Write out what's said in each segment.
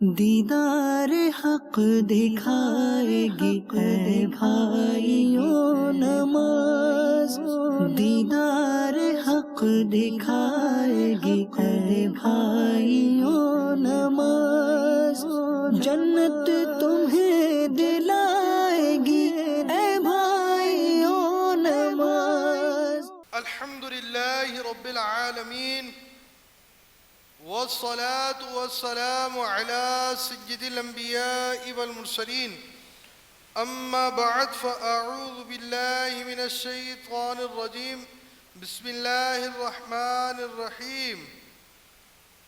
دیدار حق دکھائے گی اے بھائیوں نماز، دیدار حق دکھائے گی اے بھائیوں نماز، جنت تمہیں دلائے گی اے بھائیوں نماز۔ الحمدللہ رب العالمین والصلاة والسلام على سید الانبیاء والمرسلین، اما بعد فاعوذ باللہ من الشیطان الرجیم، بسم اللہ الرحمن الرحیم۔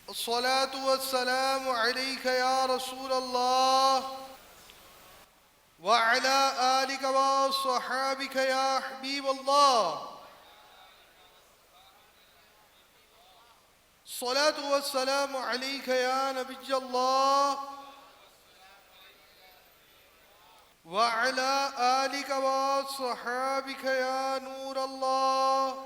الصلاة والسلام علیک یا رسول اللہ وعلى آلک وصحابک یا حبیب اللہ۔ الصلاة والسلام علیک یا نبی اللہ وعلى آلک وصحابک یا نور اللہ۔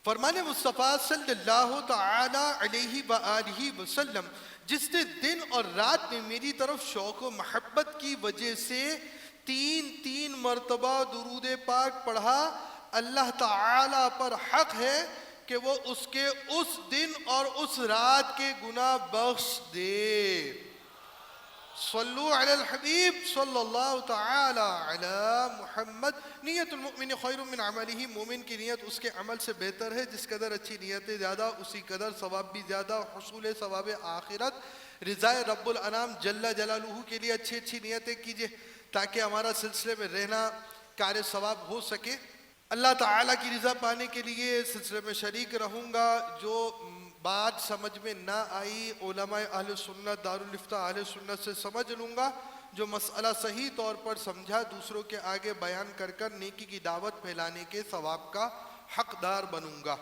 فرمان مصطفیٰ صلی اللہ تعالی علیہ وآلہ وسلم، جس نے دن اور رات میں میری طرف شوق و محبت کی وجہ سے تین مرتبہ درود پاک پڑھا، اللہ تعالی پر حق ہے کہ وہ اس کے اس دن اور اس رات کے گناہ بخش دے۔ صلو علی الحبیب صلی اللہ تعالی علی محمد۔ نیت المؤمن خیر من عملہ، مومن کی نیت اس کے عمل سے بہتر ہے، جس قدر اچھی نیتیں زیادہ اسی قدر ثواب بھی زیادہ، حصول ثواب آخرت، رضائے رب الانام جل جلالہ کے لیے اچھی نیتیں کیجئے تاکہ ہمارا سلسلے میں رہنا کار ثواب ہو سکے۔ اللہ تعالیٰ کی رضا پانے کے لیے سلسلے میں شریک رہوں گا۔ جو بات سمجھ میں نہ آئی علماء اہل سنت دارالافتاء اہل سنت سے سمجھ لوں گا، جو مسئلہ صحیح طور پر سمجھا دوسروں کے آگے بیان کر نیکی کی دعوت پھیلانے کے ثواب کا حقدار بنوں گا۔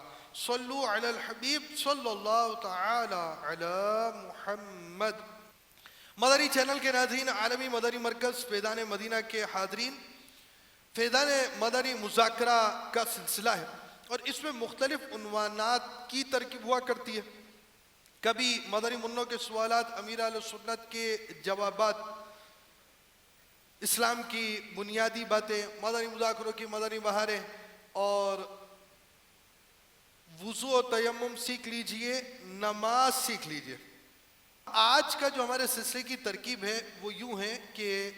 صلو علی الحبیب صلی اللہ تعالی علی محمد۔ مدنی چینل کے ناظرین، عالمی مدنی مرکز فیضان مدینہ کے حاضرین، فیضان مدنی مذاکرہ کا سلسلہ ہے اور اس میں مختلف عنوانات کی ترکیب ہوا کرتی ہے۔ کبھی مدنی منوں کے سوالات، امیر اہل سنت کے جوابات، اسلام کی بنیادی باتیں، مدنی مذاکروں کی مدنی بہاریں، اور وضو و تیمم سیکھ لیجئے، نماز سیکھ لیجئے۔ آج کا جو ہمارے سلسلے کی ترکیب ہے وہ یوں ہے کہ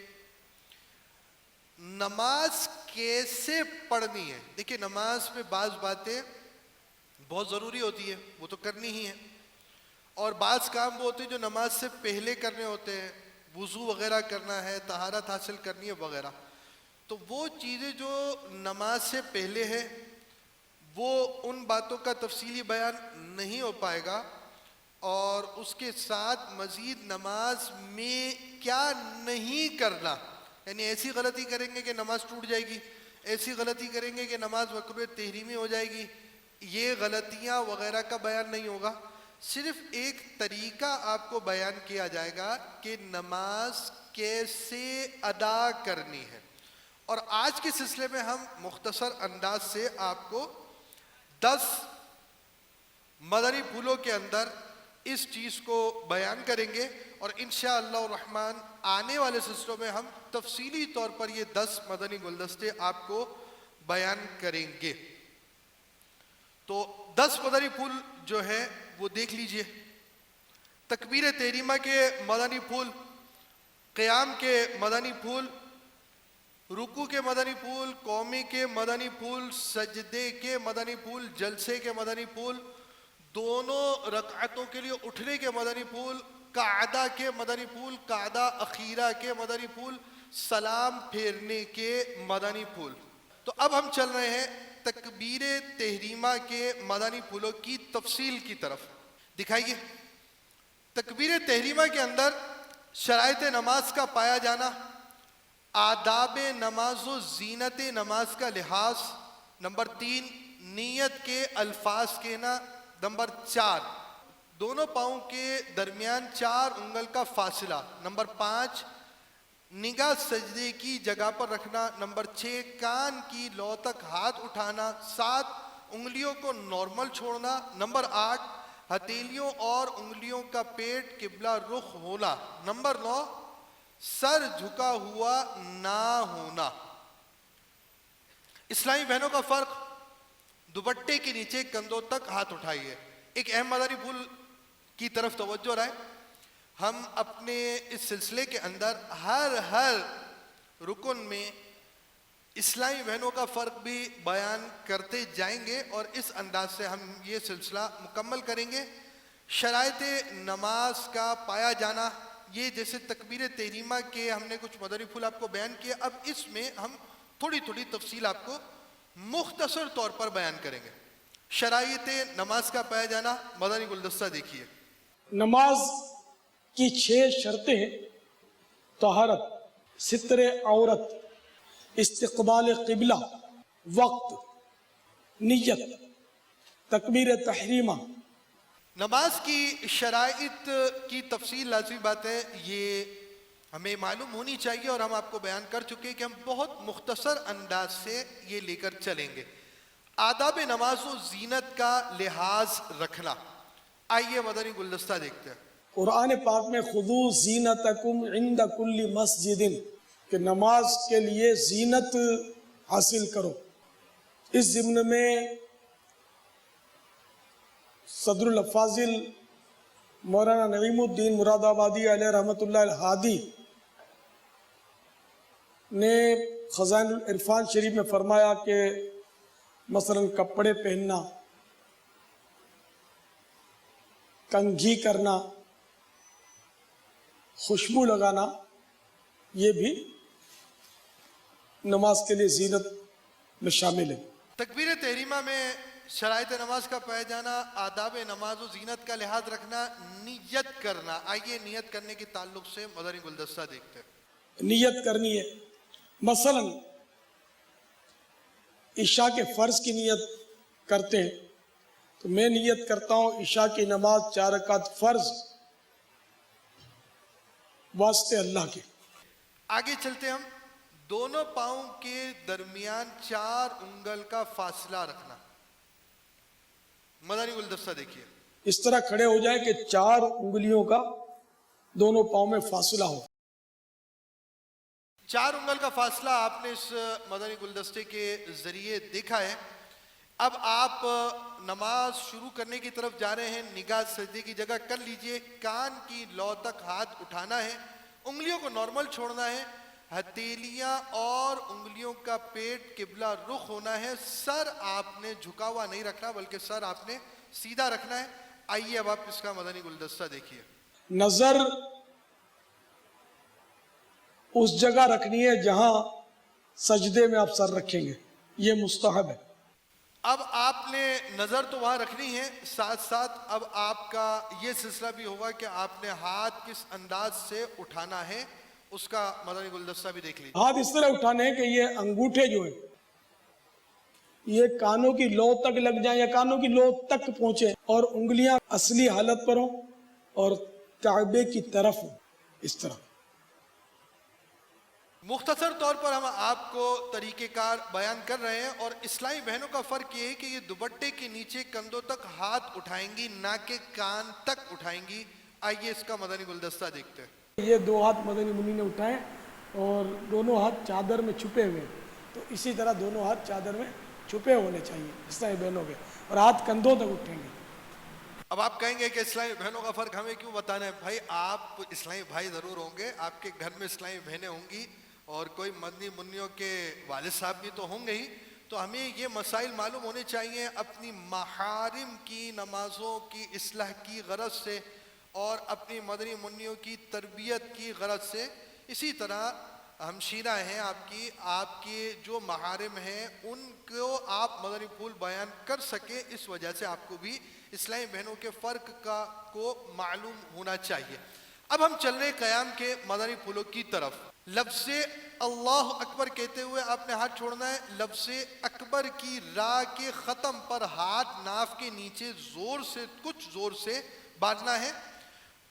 نماز کیسے پڑھنی ہے۔ دیکھیں، نماز میں بعض باتیں بہت ضروری ہوتی ہیں، وہ تو کرنی ہی ہیں، اور بعض کام وہ ہوتے ہیں جو نماز سے پہلے کرنے ہوتے ہیں، وضو وغیرہ کرنا ہے، طہارت حاصل کرنی ہے وغیرہ۔ تو وہ چیزیں جو نماز سے پہلے ہے وہ ان باتوں کا تفصیلی بیان نہیں ہو پائے گا، اور اس کے ساتھ مزید نماز میں کیا نہیں کرنا، یعنی ایسی غلطی کریں گے کہ نماز ٹوٹ جائے گی، ایسی غلطی کریں گے کہ نماز مکروہ تحریمی ہو جائے گی، یہ غلطیاں وغیرہ کا بیان نہیں ہوگا۔ صرف ایک طریقہ آپ کو بیان کیا جائے گا کہ نماز کیسے ادا کرنی ہے، اور آج کے سلسلے میں ہم مختصر انداز سے آپ کو 10 مدنی پھولوں کے اندر اس چیز کو بیان کریں گے، اور انشاءاللہ الرحمن آنے والے سلسلوں میں ہم تفصیلی طور پر یہ 10 مدنی گلدستے آپ کو بیان کریں گے۔ تو 10 مدنی پھول جو ہے وہ دیکھ لیجئے۔ تکبیر تحریمہ کے مدنی پھول، قیام کے مدنی پھول، رکوع کے مدنی پھول، قومی کے مدنی پھول، سجدے کے مدنی پھول، جلسے کے مدنی پھول، دونوں رکعتوں کے لیے اٹھنے کے مدنی پھول، قعدہ کے مدنی پھول، قعدہ اخیرہ کے مدنی پھول، سلام پھیرنے کے مدنی پھول۔ تو اب ہم چل رہے ہیں تکبیر تحریمہ کے مدنی پھولوں کی تفصیل کی طرف۔ دکھائیے، تکبیر تحریمہ کے اندر شرائط نماز کا پایا جانا، آداب نماز و زینت نماز کا لحاظ، نمبر 3 نیت کے الفاظ کہنا، نمبر 4 دونوں پاؤں کے درمیان 4 انگل کا فاصلہ، نمبر 5 نگاہ سجدے کی جگہ پر رکھنا، نمبر 6 کان کی لو تک ہاتھ اٹھانا، 7 انگلیوں کو نارمل چھوڑنا، نمبر 8 ہتھیلیوں اور انگلیوں کا پیٹ قبلہ رخ ہونا۔ نمبر 9، سر جھکا ہوا نہ ہونا۔ اسلامی بہنوں کا فرق، دوپٹے کے نیچے کندھوں تک ہاتھ اٹھائیے۔ ایک اہم مدنی پھول کی طرف توجہ رہے، ہم اپنے اس سلسلے کے اندر ہر رکن میں اسلامی بہنوں کا فرق بھی بیان کرتے جائیں گے اور اس انداز سے ہم یہ سلسلہ مکمل کریں گے۔ شرائط نماز کا پایا جانا، یہ جیسے تکبیر تحریمہ کے ہم نے کچھ مدنی پھول آپ کو بیان کیے، اب اس میں ہم تھوڑی تفصیل آپ کو مختصر طور پر بیان کریں گے۔ شرائط نماز کا پایا جانا، مدنی گلدستہ دیکھیے۔ نماز کی 6 شرطیں: طہارت، ستر عورت، استقبال قبلہ، وقت، نیت، تکبیر تحریمہ۔ نماز کی شرائط کی تفصیل لازمی بات ہے، یہ ہمیں معلوم ہونی چاہیے اور ہم آپ کو بیان کر چکے کہ ہم بہت مختصر انداز سے یہ لے کر چلیں گے۔ آداب نماز و زینت کا لحاظ رکھنا، آئیے مدنی گلدستہ دیکھتے ہیں۔ قرآن پاک میں خذوا زینتکم عند کل مسجد، کہ نماز کے لیے زینت حاصل کرو۔ اس ضمن میں صدر الافاضل مولانا نعیم الدین مراد آبادی علیہ رحمۃ اللہ الہادی نے خزائن العرفان شریف میں فرمایا کہ مثلا کپڑے پہننا، کنگھی کرنا، خوشبو لگانا، یہ بھی نماز کے لیے زینت میں شامل ہے۔ تکبیر تحریمہ میں شرائط نماز کا پایا جانا، آداب نماز و زینت کا لحاظ رکھنا، نیت کرنا، آئیے نیت کرنے کے تعلق سے مدنی گلدستہ دیکھتے ہیں۔ نیت کرنی ہے، مثلا عشاء کے فرض کی نیت کرتے ہیں تو میں نیت کرتا ہوں عشاء کی نماز 4 رکعت فرض واسطے اللہ کے۔ آگے چلتے ہم، دونوں پاؤں کے درمیان 4 انگل کا فاصلہ رکھنا، مدنی گلدستہ دیکھیے۔ اس طرح کھڑے ہو جائے کہ 4 انگلیوں کا دونوں پاؤں میں فاصلہ ہو۔ 4 انگل کا فاصلہ آپ نے اس مدنی گلدستے کے ذریعے دیکھا ہے۔ اب آپ نماز شروع کرنے کی طرف جا رہے ہیں، نگاہ سجدے کی جگہ کر لیجئے، کان کی لو تک ہاتھ اٹھانا ہے، انگلیوں کو نارمل چھوڑنا ہے، ہتھیلیاں اور انگلیوں کا پیٹ قبلہ رخ ہونا ہے، سر آپ نے جھکا ہوا نہیں رکھنا بلکہ سر آپ نے سیدھا رکھنا ہے۔ آئیے اب آپ اس کا مدنی گلدستہ دیکھیے۔ نظر اس جگہ رکھنی ہے جہاں سجدے میں آپ سر رکھیں گے، یہ مستحب ہے۔ اب آپ نے نظر تو وہاں رکھنی ہے، ساتھ ساتھ اب آپ کا یہ سلسلہ بھی ہوگا کہ آپ نے ہاتھ کس انداز سے اٹھانا ہے، اس کا مدنی گلدستہ بھی دیکھ لیجیے۔ ہاتھ اس طرح اٹھانے ہیں کہ یہ انگوٹھے جو ہیں یہ کانوں کی لو تک لگ جائیں یا کانوں کی لو تک پہنچے، اور انگلیاں اصلی حالت پر ہوں اور کعبے کی طرف ہوں، اس طرح۔ مختصر طور پر ہم آپ کو طریقہ کار بیان کر رہے ہیں، اور اسلامی بہنوں کا فرق یہ ہے کہ یہ دوپٹے کے نیچے کندھوں تک ہاتھ اٹھائیں گی، نہ کہ کان تک اٹھائیں گی۔ آئیے اس کا مدنی گلدستہ دیکھتے ہیں۔ یہ 2 ہاتھ مدنی منی نے اٹھائیں اور دونوں ہاتھ چادر میں چھپے ہوئے، تو اسی طرح دونوں ہاتھ چادر میں چھپے ہونے چاہیے اسلامی بہنوں کے، اور ہاتھ کندھوں تک اٹھیں گے۔ اب آپ کہیں گے کہ اسلامی بہنوں کا فرق ہمیں کیوں بتانا ہے؟ بھائی آپ اسلامی بھائی ضرور ہوں گے، آپ کے گھر میں اسلامی بہنیں ہوں گی اور کوئی مدنی منیوں کے والد صاحب بھی تو ہوں گے ہی، تو ہمیں یہ مسائل معلوم ہونے چاہیے اپنی محارم کی نمازوں کی اصلاح کی غرض سے اور اپنی مدنی منیوں کی تربیت کی غرض سے۔ اسی طرح ہمشیرہ ہیں آپ کی جو محارم ہیں ان کو آپ مدنی پھول بیان کر سکیں، اس وجہ سے آپ کو بھی اسلامی بہنوں کے فرق کو معلوم ہونا چاہیے۔ اب ہم چل رہے قیام کے مدنی پھولوں کی طرف۔ لفظ اللہ اکبر کہتے ہوئے آپ نے ہاتھ چھوڑنا ہے، لفظ اکبر کی راہ کے ختم پر ہاتھ ناف کے نیچے کچھ زور سے باندھنا ہے،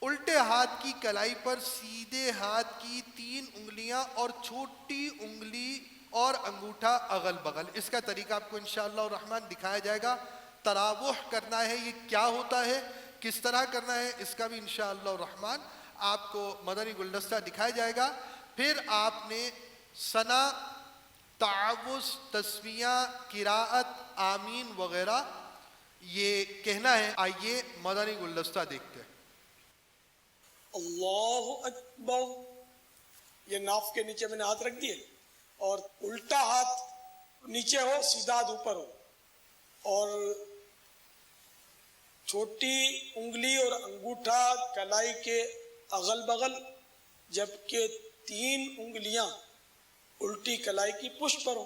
الٹے ہاتھ کی کلائی پر سیدھے ہاتھ کی 3 انگلیاں اور چھوٹی انگلی اور انگوٹھا اغل بغل۔ اس کا طریقہ آپ کو انشاءاللہ الرحمن دکھایا جائے گا۔ تراوح کرنا ہے، یہ کیا ہوتا ہے؟ کس طرح کرنا ہے اس کا بھی انشاءاللہ الرحمن آپ کو مدنی گلدستہ دکھایا جائے گا. پھر آپ نے ثنا، تعوذ، تسمیہ، قراءت، آمین وغیرہ یہ کہنا ہے. آئیے مدنی گلدستہ دیکھتے ہیں. اللہ اکبر، یہ ناف کے نیچے میں نے ہاتھ رکھ دیے اور الٹا ہاتھ نیچے ہو، سیدھا ہاتھ اوپر ہو، اور چھوٹی انگلی اور انگوٹھا کلائی کے اغل بغل، جبکہ 3 انگلیاں الٹی کلائی کی پشت پر ہو.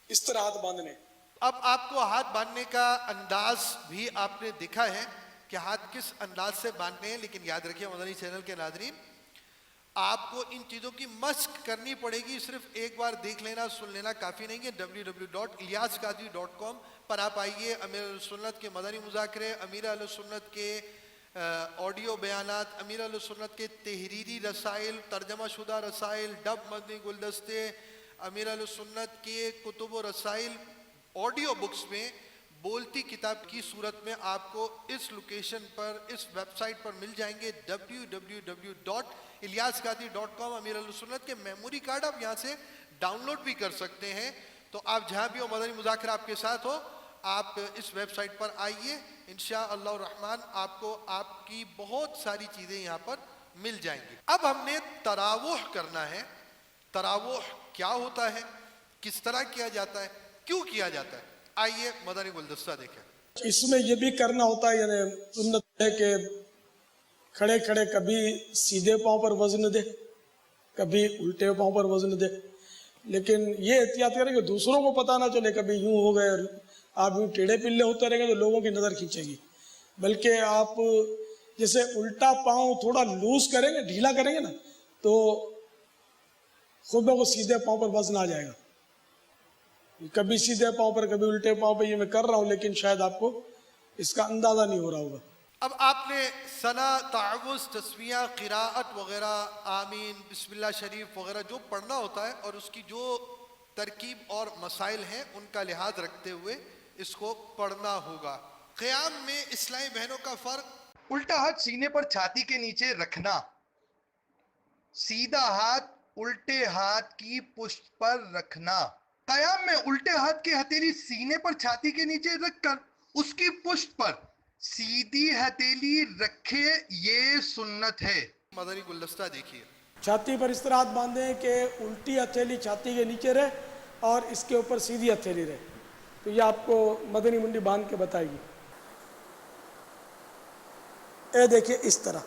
اس طرح ہاتھ باندھنے. اب آپ کو ہاتھ باندھنے کا انداز بھی آپ نے دیکھا ہے کہ ہاتھ کس انداز سے باندھنے ہیں، لیکن یاد رکھیے مدنی چینل کے ناظرین، آپ کو ان چیزوں کی مشق کرنی پڑے گی. صرف ایک بار دیکھ لینا، سن لینا کافی نہیں ہے. www.ilyasqadri.com پر آپ آئیے. امیر اہل سنت کے مدنی مذاکرے، امیر اہل سنت کے آڈیو بیانات، امیر اہل سنت کے تحریری رسائل، ترجمہ شدہ رسائل، ڈب مدنی گلدستے، امیر اہل سنت کے کتب و رسائل آڈیو بکس میں بولتی کتاب کی صورت میں آپ کو اس لوکیشن پر، اس ویب سائٹ پر مل جائیں گے. www.ilyasqadri.com. امیر اہل سنت کے میموری کارڈ آپ یہاں سے ڈاؤن لوڈ بھی کر سکتے ہیں. تو آپ جہاں بھی ہو، مدنی مذاکرہ آپ کے ساتھ ہو، آپ اس ویب سائٹ پر آئیے. انشاءاللہ الرحمن آپ کو آپ کی بہت ساری چیزیں یہاں پر مل جائیں گی. اب ہم نے تراوح کرنا ہے. تراوح کیا ہوتا ہے، کس طرح کیا جاتا ہے، کیوں کیا جاتا ہے؟ آئیے مدنی گلدستہ دیکھیں. اس میں یہ بھی کرنا ہوتا ہے، یعنی سنت ہے کہ کھڑے کھڑے کبھی سیدھے پاؤں پر وزن دے، کبھی الٹے پاؤں پر وزن دے. لیکن یہ احتیاط کریں کہ دوسروں کو پتہ نہ چلے کبھی یوں ہو گئے اور آپ یوں ٹیڑھے پلے ہوتے رہیں گے تو لوگوں کی نظر کھینچے گی. بلکہ آپ جیسے الٹا پاؤں تھوڑا لوز کریں گے، ڈھیلا کریں گے نا، تو خود بخود سیدھے پاؤں پر وزن آ جائے گا. کبھی سیدھے پاؤں پر کبھی الٹے پاؤں پر یہ میں کر رہا ہوں، لیکن شاید آپ کو اس کا اندازہ نہیں ہو رہا ہوگا. اب آپ نے ثنا، تعوذ، تسمیہ، قراءت وغیرہ، آمین، بسم اللہ شریف وغیرہ جو پڑھنا ہوتا ہے اور اس کی جو ترکیب اور مسائل ہیں ان کا لحاظ رکھتے ہوئے اس کو پڑھنا ہوگا. قیام میں اسلامی بہنوں کا فرق: الٹا ہاتھ سینے پر چھاتی کے نیچے رکھنا، سیدھا ہاتھ الٹے ہاتھ کی پشت پر رکھنا. قیام میں الٹے ہاتھ کی ہتھیلی سینے پر چھاتی کے نیچے رکھ کر اس کی پشت پر سیدھی ہتھیلی رکھے، یہ سنت ہے. مدنی گلدستہ دیکھیے. چھاتی پر اس طرح ہاتھ باندھیں کہ الٹی ہتھیلی چھاتی کے نیچے رہے اور اس کے اوپر سیدھی ہتھیلی رہے. تو یہ آپ کو مدنی منڈی باندھ کے بتائے گی. اے دیکھیے اس طرح.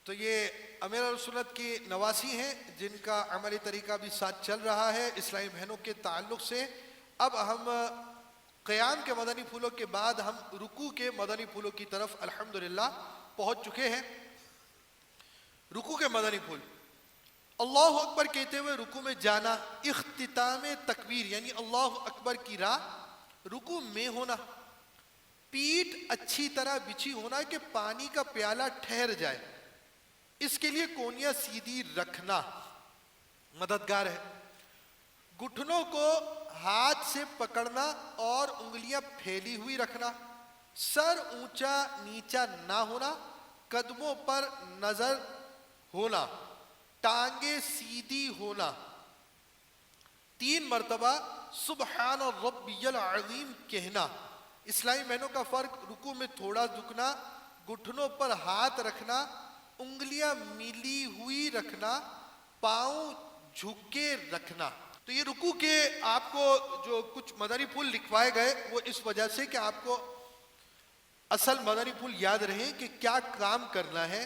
تو یہ امیر اہل سنت کی نواسی ہیں جن کا عملی طریقہ بھی ساتھ چل رہا ہے اسلامی بہنوں کے تعلق سے. اب ہم قیام کے مدنی پھولوں کے بعد ہم رکوع کے مدنی پھولوں کی طرف الحمدللہ پہنچ چکے ہیں. رکوع کے مدنی پھول: اللہ اکبر کہتے ہوئے رکوع میں جانا، اختتام تکبیر یعنی اللہ اکبر کی راہ رکوع میں ہونا، پیٹھ اچھی طرح بچھی ہونا کہ پانی کا پیالہ ٹھہر جائے، اس کے لیے کونیاں سیدھی رکھنا مددگار ہے، گھٹنوں کو ہاتھ سے پکڑنا اور انگلیاں پھیلی ہوئی رکھنا، سر اونچا نیچا نہ ہونا، قدموں پر نظر ہونا، ٹانگیں سیدھی ہونا، 3 مرتبہ سبحان ربی العظیم کہنا. اسلامی بہنوں کا فرق: رکوع میں تھوڑا جھکنا، گھٹنوں پر ہاتھ رکھنا، انگلیاں ملی ہوئی رکھنا، پاؤں جھکے رکھنا. تو یہ رکوع کے آپ کو جو کچھ مدنی پھول لکھوائے گئے وہ اس وجہ سے کہ آپ کو اصل مدنی پھول یاد رہیں کہ کیا کام کرنا ہے.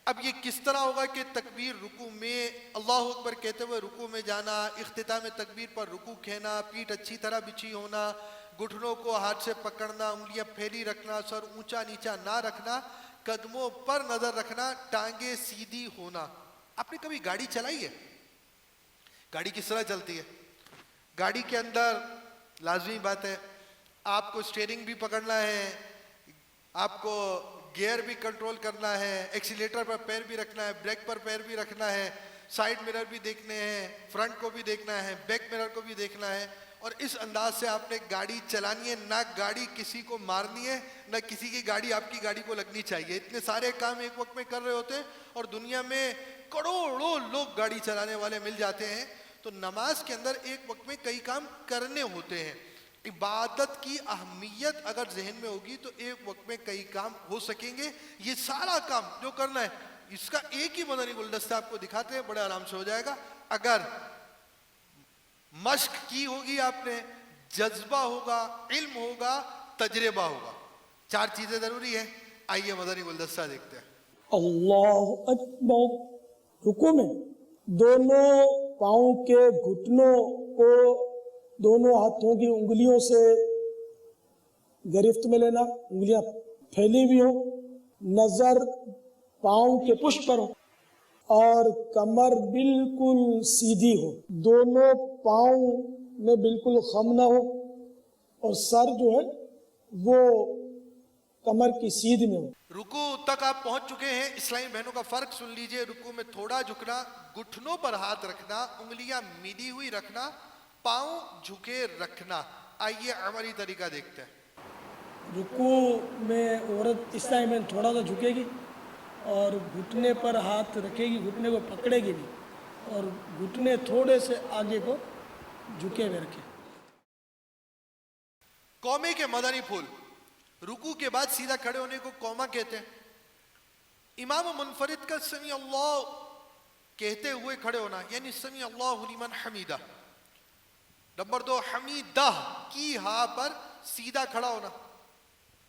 اب یہ کس طرح ہوگا کہ تکبیر رکوع میں اللہ اکبر کہتے ہوئے رکوع میں جانا، اختتام تکبیر پر رکوع کہنا، پیٹھ اچھی طرح بچھی ہونا، گھٹنوں کو ہاتھ سے پکڑنا، انگلیاں پھیلی رکھنا، سر اونچا نیچا نہ رکھنا، قدموں پر نظر رکھنا، ٹانگیں سیدھی ہونا. آپ نے کبھی گاڑی چلائی ہے؟ گاڑی کس طرح چلتی ہے؟ گاڑی کے اندر لازمی بات ہے آپ کو اسٹیئرنگ بھی پکڑنا ہے، آپ کو گیئر بھی کنٹرول کرنا ہے، ایکسیلیٹر پر پیر بھی رکھنا ہے، بریک پر پیر بھی رکھنا ہے، سائیڈ مرر بھی دیکھنے ہیں، فرنٹ کو بھی دیکھنا ہے، بیک مرر کو بھی دیکھنا ہے، اور اس انداز سے آپ نے گاڑی چلانی ہے، نہ گاڑی کسی کو مارنی ہے، نہ کسی کی گاڑی آپ کی گاڑی کو لگنی چاہیے. اتنے سارے کام ایک وقت میں کر رہے ہوتے ہیں اور دنیا میں کروڑوں لوگ گاڑی چلانے والے مل جاتے ہیں. تو نماز کے اندر ایک وقت میں کئی کام کرنے ہوتے ہیں. عبادت کی اہمیت اگر ذہن میں ہوگی تو ایک وقت میں کئی کام ہو سکیں گے. یہ سارا کام جو کرنا ہے اس کا ایک ہی مدنی گلدستہ آپ کو دکھاتے ہیں، بڑے آرام سے ہو جائے گا. اگر مشق کی ہوگی آپ نے، جذبہ ہوگا، علم ہوگا، تجربہ ہوگا، 4 چیزیں ضروری ہیں. آئیے مدنی گلدستہ دیکھتے ہیں. اللہ اکبر. رکوع میں دونوں پاؤں کے گھٹنوں کو دونوں ہاتھوں کی انگلیوں سے گرفت میں لینا، انگلیاں پھیلی ہوئی ہوں، نظر پاؤں کے پشت پر ہو اور کمر بالکل سیدھی ہو، دونوں پاؤں میں بالکل خم نہ ہو اور سر جو ہے وہ کمر کی سیدھ میں ہو. رکوع تک آپ پہنچ چکے ہیں. اسلامی بہنوں کا فرق سن لیجئے. رکوع میں تھوڑا جھکنا، گھٹنوں پر ہاتھ رکھنا، انگلیاں ملی ہوئی رکھنا، پاؤں جھکے رکھنا. آئیے عملی طریقہ دیکھتے ہیں. رکوع میں عورت اس ٹائم میں تھوڑا سا جھکے گی اور گھٹنے پر ہاتھ رکھے گی، گھٹنے کو پکڑے گی بھی اور گھٹنے تھوڑے سے آگے کو جھکے ہوئے رکھے. قومے کے مدنی پھول. رکوع کے بعد سیدھا کھڑے ہونے کو قومہ کہتے ہیں. امام منفرد کا سمیع اللہ کہتے ہوئے کھڑے ہونا یعنی سمیع اللہ لمن حمیدہ. نمبر 2 حمیدہ کی ہاں پر سیدھا کھڑا ہونا.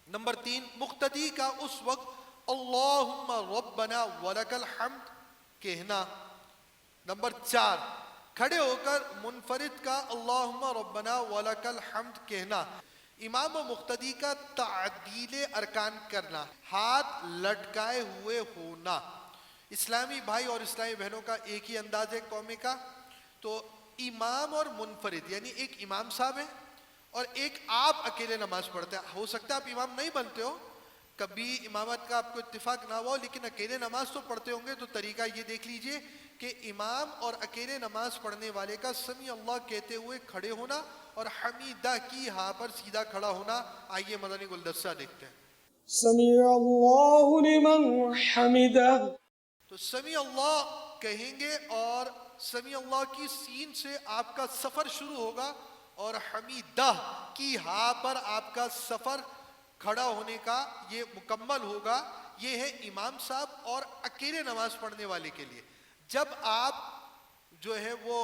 نمبر 3 مقتدی کا اس وقت اللہم ربنا ولک الحمد کہنا. نمبر 4 کھڑے ہو کر منفرد کا اللہم ربنا ولک الحمد کہنا. امام و مقتدی کا تعدیل ارکان کرنا، ہاتھ لٹکائے ہوئے ہونا. اسلامی بھائی اور اسلامی بہنوں کا ایک ہی انداز ہے قومے کا. تو امام اور منفرد یعنی ایک امام صاحب ہیں اور ایک آپ اکیلے نماز پڑھتے ہیں. ہو سکتا ہے آپ امام نہیں بنتے ہو، کبھی امامت کا آپ کو اتفاق نہ ہوا، لیکن اکیلے نماز تو پڑھتے ہوں گے. تو طریقہ یہ دیکھ لیجئے کہ امام اور اکیلے نماز پڑھنے والے کا سمیع اللہ کہتے ہوئے کھڑے ہونا اور حمیدہ کی ہاں پر سیدھا کھڑا ہونا. آئیے مدنی گلدستہ دیکھتے ہیں. سمیع اللہ لمن حمیدہ. تو سمیع اللہ کہیں گے اور سمیع اللہ کی سین سے آپ کا سفر شروع ہوگا اور حمیدہ کی ہاں پر آپ کا سفر کھڑا ہونے کا یہ مکمل ہوگا. یہ ہے امام صاحب اور اکیلے نماز پڑھنے والے کے لیے. جب آپ جو ہے وہ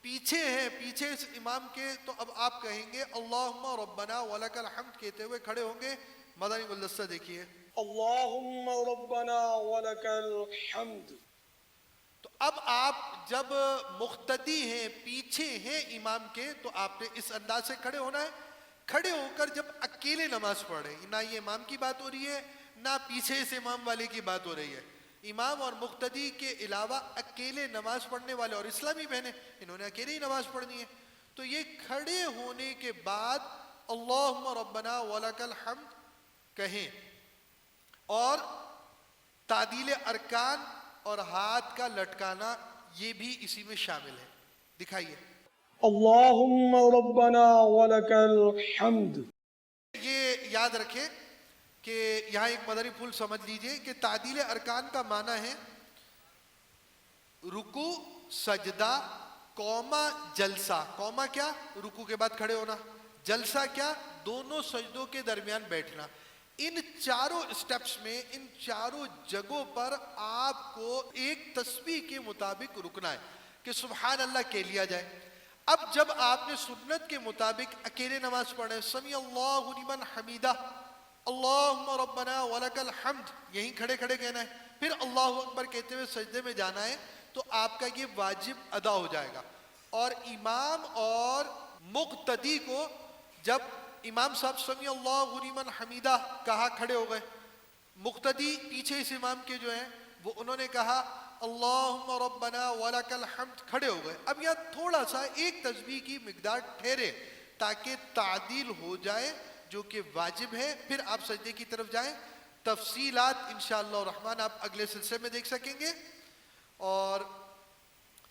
پیچھے ہیں، پیچھے اس امام کے، تو اب آپ کہیں گے اللہم ربنا ولک الحمد کہتے ہوئے کھڑے ہوں گے. مدنی گلدستہ دیکھیے. اللہم ربنا ولک الحمد. تو اب آپ جب مقتدی ہیں، پیچھے ہیں امام کے، تو آپ نے اس انداز سے کھڑے ہونا ہے. کھڑے ہو کر جب اکیلے نماز پڑھیں، نہ یہ امام کی بات ہو رہی ہے نہ پیچھے سے امام والے کی بات ہو رہی ہے. امام اور مقتدی کے علاوہ اکیلے نماز پڑھنے والے اور اسلامی بہنیں، انہوں نے اکیلے ہی نماز پڑھنی ہے. تو یہ کھڑے ہونے کے بعد اللہم ربنا ولک الحمد کہیں اور تعدیل ارکان اور ہاتھ کا لٹکانا یہ بھی اسی میں شامل ہے. دکھائیے. اللہم ربنا ولک الحمد. یہ یاد رکھیں کہ یہاں ایک مدنی پھول سمجھ لیجئے کہ تعدیل ارکان کا معنی ہے رکوع، سجدہ، قومہ، جلسہ. قومہ کیا؟ رکوع کے بعد کھڑے ہونا. جلسہ کیا؟ دونوں سجدوں کے درمیان بیٹھنا. ان چاروں اسٹیپس میں، ان چاروں جگہوں پر آپ کو ایک تسبیح کے مطابق رکنا ہے کہ سبحان اللہ کہہ لیا جائے. اب جب آپ نے سنت کے مطابق اکیلے نماز پڑھے، سمیع اللہ لمن حمیدہ، اللہم ربنا ولک الحمد یہیں کھڑے کھڑے کہنا ہے. پھر اللہ اکبر کہتے ہوئے سجدے میں جانا ہے. تو آپ کا یہ واجب ادا ہو جائے گا. اور امام اور مقتدی کو جب امام صاحب سمیع اللہ لمن حمیدہ کہا، کھڑے ہو گئے. مقتدی پیچھے اس امام کے جو ہیں وہ انہوں نے کہا اللہم ربنا ولک الحمد، کھڑے ہو گئے. اب یہاں تھوڑا سا ایک تسبیح کی مقدار ٹھہرے تاکہ تعدیل ہو جائے جو کہ واجب ہے. پھر آپ سجدے کی طرف جائیں. تفصیلات انشاءاللہ الرحمن آپ اگلے سلسلے میں دیکھ سکیں گے. اور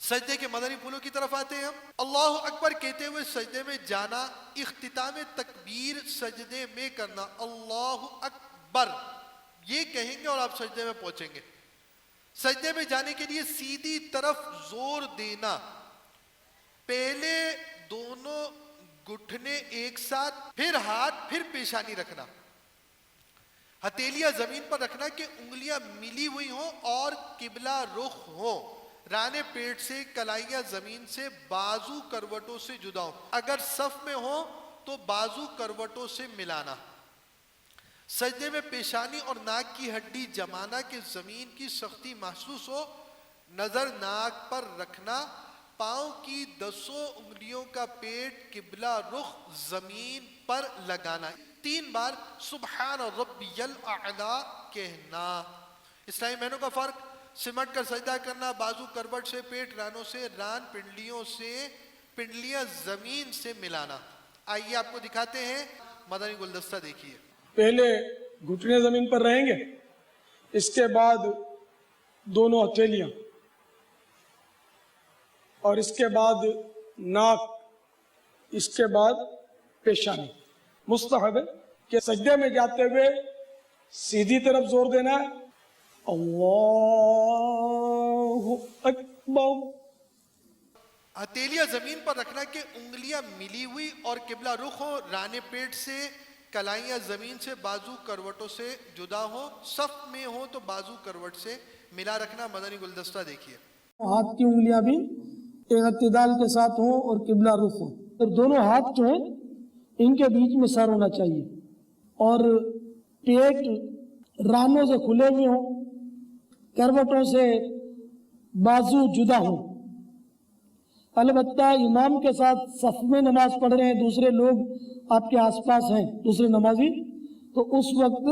سجدے کے مدنی پھولوں کی طرف آتے ہیں ہم. اللہ اکبر کہتے ہوئے سجدے میں جانا، اختتام تکبیر سجدے میں کرنا. اللہ اکبر یہ کہیں گے اور آپ سجدے میں پہنچیں گے. سجدے میں جانے کے لیے سیدھی طرف زور دینا، پہلے دونوں گھٹنے ایک ساتھ، پھر ہاتھ، پھر پیشانی رکھنا، ہتھیلیاں زمین پر رکھنا کہ انگلیاں ملی ہوئی ہوں اور قبلہ رخ ہوں. رانے پیٹ سے، کلائیاں زمین سے، بازو کروٹوں سے جدا ہوں. اگر صف میں ہوں تو بازو کروٹوں سے ملانا. سجدے میں پیشانی اور ناک کی ہڈی جمانا کہ زمین کی سختی محسوس ہو. نظر ناک پر رکھنا. پاؤں کی 10 انگلیوں کا پیٹ قبلہ رخ زمین پر لگانا. 3 بار سبحان ربی الاعلی کہنا. اسلامی بہنوں کا فرق: سمٹ کر سجدہ کرنا، بازو کروٹ سے، پیٹ رانوں سے، ران پنڈلیوں سے، پنڈلیاں زمین سے ملانا. آئیے آپ کو دکھاتے ہیں مدنی گلدستہ. دیکھیے پہلے گھٹنے زمین پر رہیں گے، اس کے بعد دونوں ہتھیلیاں، اور اس کے بعد ناک، اس کے بعد پیشانی. مستحب ہے کہ سجدے میں جاتے ہوئے سیدھی طرف زور دینا ہے. اللہ اکبر. ہتھیلیاں زمین پر رکھنا کہ انگلیاں ملی ہوئی اور قبلہ رخ ہو. رانے پیٹ سے، کلائیاں زمین سے، بازو کروٹوں سے جدا ہو. صف میں ہو تو بازو کروٹ سے ملا رکھنا. مدنی گلدستہ دیکھیے. ہاتھ کی انگلیاں بھی ایک اعتدال کے ساتھ ہوں اور قبلہ رخ ہوں. اور دونوں ہاتھ جو ہیں ان کے بیچ میں سر ہونا چاہیے، اور پیٹ رانوں سے کھلے ہوئے ہوں، کروٹوں سے بازو جدا ہوں. البتہ امام کے ساتھ صف میں نماز پڑھ رہے ہیں، دوسرے لوگ آپ کے آس پاس ہیں، دوسرے نمازی، تو اس وقت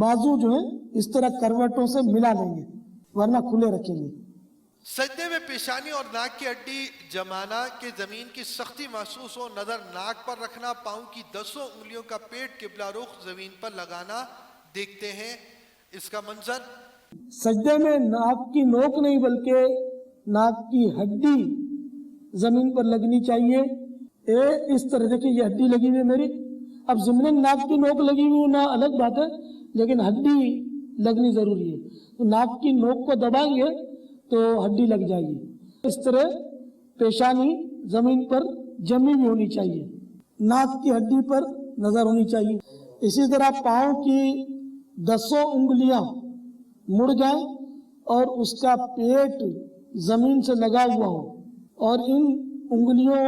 بازو جو ہے اس طرح کروٹوں سے ملا لیں گے، ورنہ کھلے رکھیں گے. سجدے میں پیشانی اور ناک کی ہڈی جمانا کہ زمین کی سختی محسوس ہو. نظر ناک پر رکھنا. پاؤں کی 10 انگلیوں کا پیٹ قبلہ رخ زمین پر لگانا. دیکھتے ہیں اس کا منظر. سجدے میں ناک کی نوک نہیں بلکہ ناک کی ہڈی زمین پر لگنی چاہیے. اس طرح دیکھیں یہ ہڈی لگی ہوئی ہے میری. اب ضمن ناک کی نوک لگی ہوئی ہونا الگ بات ہے، لیکن ہڈی لگنی ضروری ہے. تو ناک کی نوک کو دبائیں گے تو ہڈی لگ جائے گی. اس طرح پیشانی زمین پر جمی بھی ہونی چاہیے، ناک کی ہڈی پر نظر ہونی چاہیے. اسی طرح پاؤں کی 10 انگلیاں مڑ جائیں اور اس کا پیٹ زمین سے لگا ہوا ہو، اور ان انگلیوں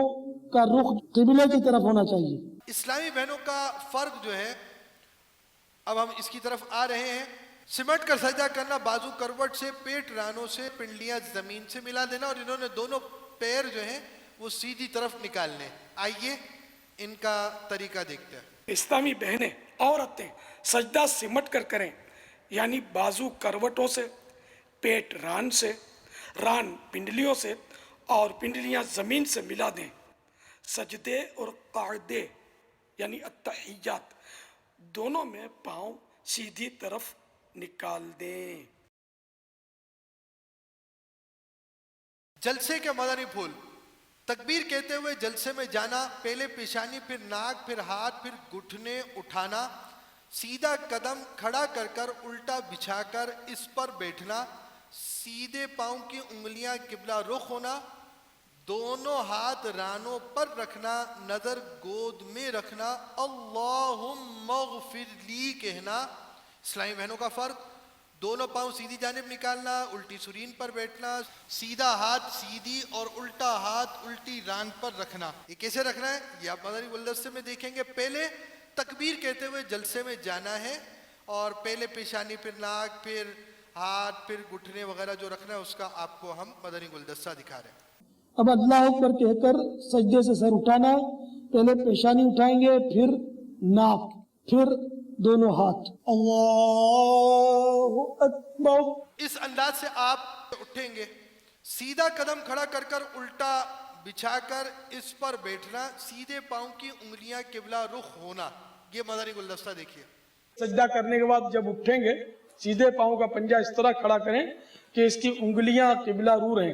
کا رخ قبلے کی طرف ہونا چاہیے. اسلامی بہنوں کا فرق جو ہے، اب ہم اس کی طرف آ رہے ہیں. سمٹ کر سجدہ کرنا، بازو کروٹ سے، پیٹ رانوں سے، پنڈلیاں زمین سے ملا دینا، اور انہوں نے دونوں پیر جو ہیں وہ سیدھی طرف نکالنے. آئیے ان کا طریقہ دیکھتے ہیں. اسلامی بہنیں، عورتیں سجدہ سمٹ کر کریں، یعنی بازو کروٹوں سے، پیٹ ران سے، ران پنڈلیوں سے اور پنڈلیاں زمین سے ملا دیں. سجدے اور قعدے یعنی التحیات دونوں میں پاؤں سیدھی طرف نکال دیں. جلسے کے مدنی پھول. تکبیر کہتے ہوئے جلسے میں جانا، پہلے پیشانی، پھر ناک، پھر ہاتھ، پھر گھٹنے اٹھانا. سیدھا قدم کھڑا کر کر الٹا بچھا کر اس پر بیٹھنا. سیدھے پاؤں کی انگلیاں قبلہ رخ ہونا. دونوں ہاتھ رانوں پر رکھنا. نظر گود میں رکھنا. اللہم اغفر لی کہنا. اسلامی بہنوں کا فرق: دونوں پاؤں سیدھی جانب نکالنا، الٹی سرین پر بیٹھنا، سیدھا ہاتھ سیدھی اور الٹا ہاتھ الٹی ران پر رکھنا. یہ کیسے رکھنا ہے یہ آپ مدنی گلدستے میں دیکھیں گے. پہلے تکبیر کہتے ہوئے جلسے میں جانا ہے، اور پہلے پیشانی، پھر ناک، پھر ہاتھ، پھر گھٹنے وغیرہ جو رکھنا ہے اس کا آپ کو ہم مدنی گلدستہ دکھا رہے ہیں. اب اللہ اکبر کہہ کر سجدے سے سر اٹھانا ہے. پہلے پیشانی اٹھائیں گے، پھر ناک، پھر دونوں ہاتھ. اللہ اکبر. اس انداز سے آپ اٹھیں گے. سیدھا قدم کھڑا کر کر الٹا بچھا کر اس پر بیٹھنا. سیدھے پاؤں کی انگلیاں قبلہ رخ ہونا. یہ مدنی گلدستہ دیکھیے. سجدہ کرنے کے بعد جب اٹھیں گے سیدھے پاؤں کا پنجہ اس طرح کھڑا کریں کہ اس کی انگلیاں قبلہ رو رہیں،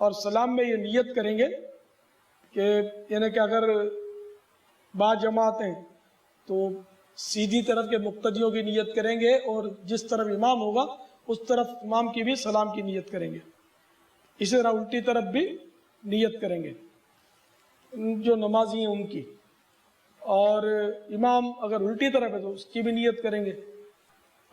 اور سلام میں یہ نیت کریں گے کہ یعنی کہ اگر با جماعت ہیں تو سیدھی طرف کے مقتدیوں کی نیت کریں گے اور جس طرف امام ہوگا اس طرف امام کی بھی سلام کی نیت کریں گے. اسی طرح الٹی طرف بھی نیت کریں گے جو نمازی ہیں ان کی. اور امام اگر الٹی طرف ہے تو اس کی بھی نیت کریں گے.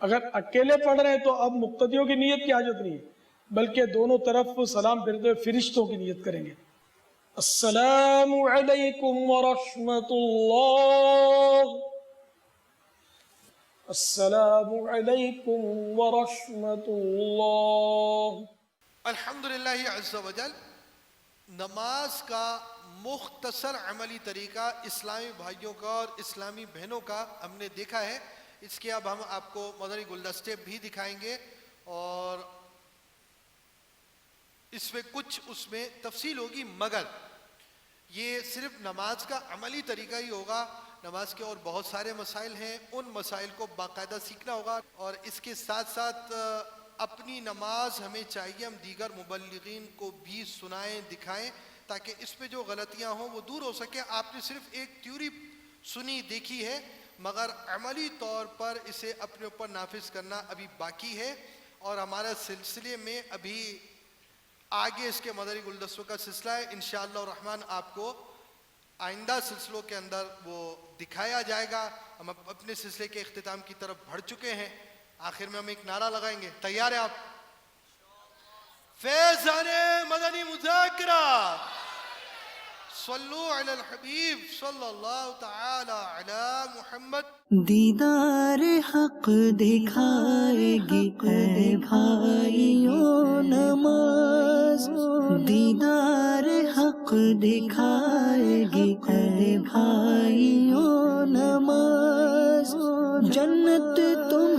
اگر اکیلے پڑھ رہے ہیں تو اب مقتدیوں کی نیت کی حاجت نہیں ہے بلکہ دونوں طرف سلام پھرتے ہوئے فرشتوں کی نیت کریں گے. السلام علیکم ورحمۃ اللہ. السلام علیکم ورحمۃ اللہ. الحمدللہ عز و جل. نماز کا مختصر عملی طریقہ اسلامی بھائیوں کا اور اسلامی بہنوں کا ہم نے دیکھا ہے. اس کے اب ہم آپ کو مدنی گلدستے بھی دکھائیں گے اور اس میں کچھ اس میں تفصیل ہوگی، مگر یہ صرف نماز کا عملی طریقہ ہی ہوگا. نماز کے اور بہت سارے مسائل ہیں، ان مسائل کو باقاعدہ سیکھنا ہوگا. اور اس کے ساتھ ساتھ اپنی نماز ہمیں چاہیے ہم دیگر مبلغین کو بھی سنائیں دکھائیں تاکہ اس میں جو غلطیاں ہوں وہ دور ہو سکے. آپ نے صرف ایک تھیوری سنی دیکھی ہے مگر عملی طور پر اسے اپنے اوپر نافذ کرنا ابھی باقی ہے. اور ہمارا سلسلے میں ابھی آگے اس کے مدنی گلدستوں کا سلسلہ ہے. انشاءاللہ الرحمن آپ کو آئندہ سلسلوں کے اندر وہ دکھایا جائے گا. ہم اپنے سلسلے کے اختتام کی طرف بڑھ چکے ہیں. آخر میں ہم ایک نعرہ لگائیں گے. تیار ہیں آپ؟ فیضان مدنی مذاکرہ صلو علی الحبیب صلی اللہ تعالی علی محمد. دیدار حق دکھائے گی اے بھائیوں نماز. دیدار حق دکھائے گی اے بھائیوں نماز. جنت تم